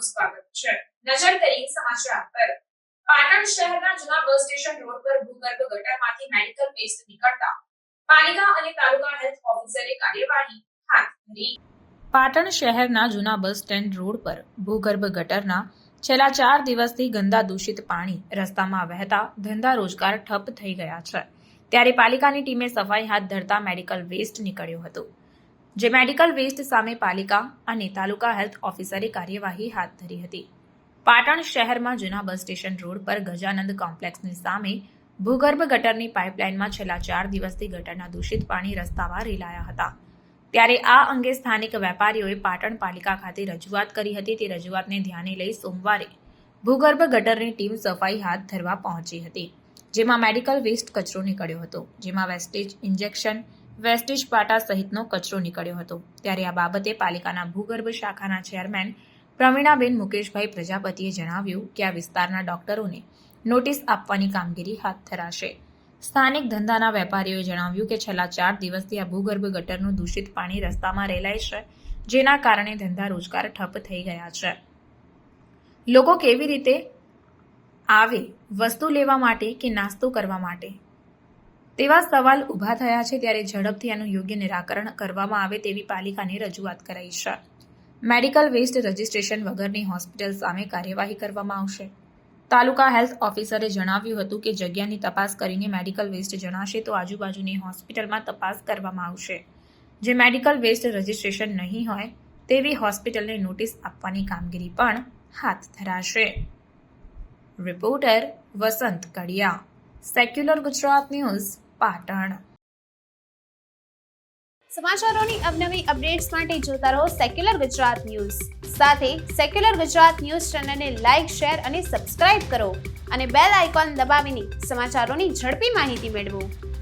આપનું સ્વાગત છે। નજર કરીએ સમાચાર પર। પાટણ શહેરના જૂના બસ સ્ટેશન રોડ પર ભૂગર્ભ ગટરમાંથી મેડિકલ વેસ્ટ નીકળતા પાલિકા અને તાલુકા હેલ્થ ઓફિસરે કાર્યવાહી હાથ ધરી। પાટણ શહેરના જૂના બસ સ્ટેન્ડ રોડ પર ભૂગર્ભ ગટરના છેલ્લા 4 દિવસથી ગંદા દૂષિત પાણી રસ્તામાં વહેતા ધંધા રોજગાર ઠપ થઈ ગયા છે। ત્યારે પાલિકાની ટીમે સફાઈ હાથ ધરતા મેડિકલ વેસ્ટ નીકળ્યો હતો, જે મેડિકલ વેસ્ટ સામે પાલિકા અને તાલુકા હેલ્થ ઓફિસરે કાર્યવાહી હાથ ધરી હતી। પાટણ શહેરમાં જૂના બસ સ્ટેશન રોડ પર ગજાનંદ કોમ્પ્લેક્સની સામે ભૂગર્ભ ગટરની પાઇપલાઇનમાં છેલ્લા 4 દિવસથી ગટરના દૂષિત પાણી રસ્તામાં રેલાયા હતા। ત્યારે આ અંગે સ્થાનિક વેપારીઓએ પાટણ પાલિકા ખાતે રજૂઆત કરી હતી। તે રજૂઆતને ધ્યાને લઈ સોમવારે ભૂગર્ભ ગટરની ટીમ સફાઈ હાથ ધરવા પહોંચી હતી, જેમાં મેડિકલ વેસ્ટ કચરો નીકળ્યો હતો, જેમાં વેસ્ટેજ ઇન્જેક્શન, વેસ્ટેજ પાટા સહિતનો કચરો નીકળ્યો હતો। ત્યારે આ બાબતે પાલિકાના ભૂગર્ભ શાખાના ચેરમેન પ્રવીણાબેન મુકેશભાઈ પ્રજાપતિએ જણાવ્યું કે આ વિસ્તારના ડોક્ટરોને નોટિસ આપવાની કામગીરી હાથ ધરાશે। સ્થાનિક ધંધાના વેપારીઓએ જણાવ્યું કે છેલ્લા 4 દિવસથી આ ભૂગર્ભ ગટરનું દૂષિત પાણી રસ્તામાં રેલાય છે, જેના કારણે ધંધા રોજગાર ઠપ થઈ ગયા છે। લોકો કેવી રીતે આવે વસ્તુ લેવા માટે કે નાસ્તો કરવા માટે, તેવા સવાલ ઊભા થયા છે। ત્યારે ઝડપથી આનું યોગ્ય નિરાકરણ કરવામાં આવે તેવી પાલિકાને રજૂઆત કરાઈ છે। મેડિકલ વેસ્ટ રજિસ્ટ્રેશન વગરની હોસ્પિટલ સામે કાર્યવાહી કરવામાં આવશે। તાલુકા હેલ્થ ઓફિસરે જણાવ્યું હતું કે જગ્યાની તપાસ કરીને મેડિકલ વેસ્ટ જણાશે તો આજુબાજુની હોસ્પિટલમાં તપાસ કરવામાં આવશે। જે મેડિકલ વેસ્ટ રજિસ્ટ્રેશન નહીં હોય તેવી હોસ્પિટલને નોટિસ આપવાની કામગીરી પણ હાથ ધરાશે। રિપોર્ટર વસંત કડિયા, સેક્યુલર ગુજરાત ન્યૂઝ, પાટણ। સમાચારોની અવનવી અપડેટ્સ માટે જોતા રહો સેક્યુલર ગુજરાત ન્યૂઝ। સાથે સેક્યુલર ગુજરાત ન્યૂઝ ચેનલને લાઇક, શેર અને સબસ્ક્રાઇબ કરો અને બેલ આઇકોન દબાવીને સમાચારોની ઝડપી માહિતી મેળવો।